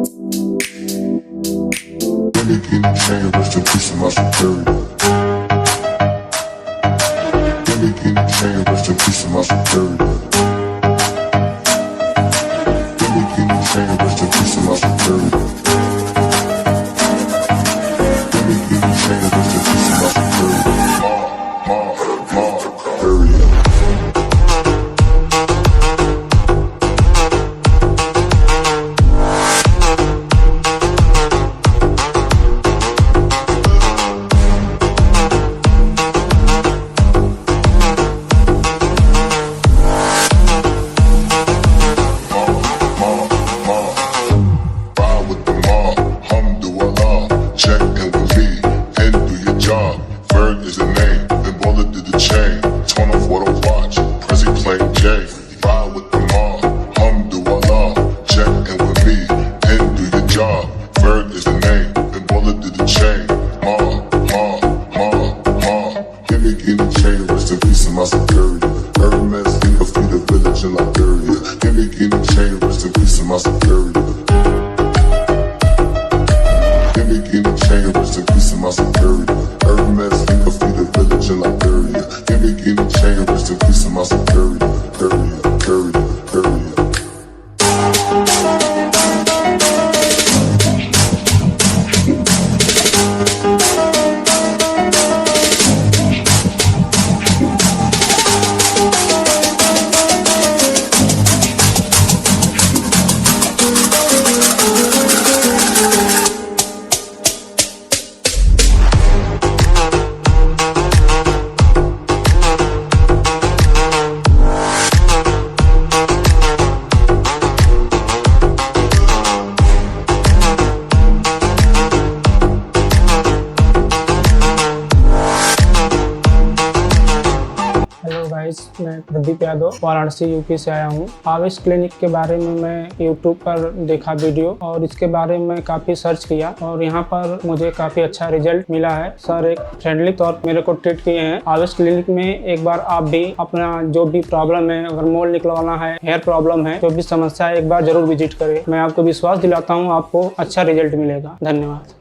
Rest in peace to my superior. Give me kidney chain, rest in peace to my superior. Give me kidney chain, rest in peace to my superior. Give me kidney chain, rest in peace to my superior. Superior. मैं Pradeep Yadav Varanasi UP से आया हूँ। आविश clinic के बारे में मैं YouTube पर देखा वीडियो और इसके बारे में काफ़ी सर्च किया और यहाँ पर मुझे काफ़ी अच्छा रिजल्ट मिला है। सर एक फ्रेंडली तौर पर मेरे को ट्रीट किए हैं। आविश क्लिनिक में एक बार आप भी अपना जो भी प्रॉब्लम है, अगर मोल निकलवाना है, हेयर प्रॉब्लम है, जो भी समस्या है, एक बार जरूर विजिट करें। मैं आपको विश्वास दिलाता हूँ आपको अच्छा रिजल्ट मिलेगा। धन्यवाद।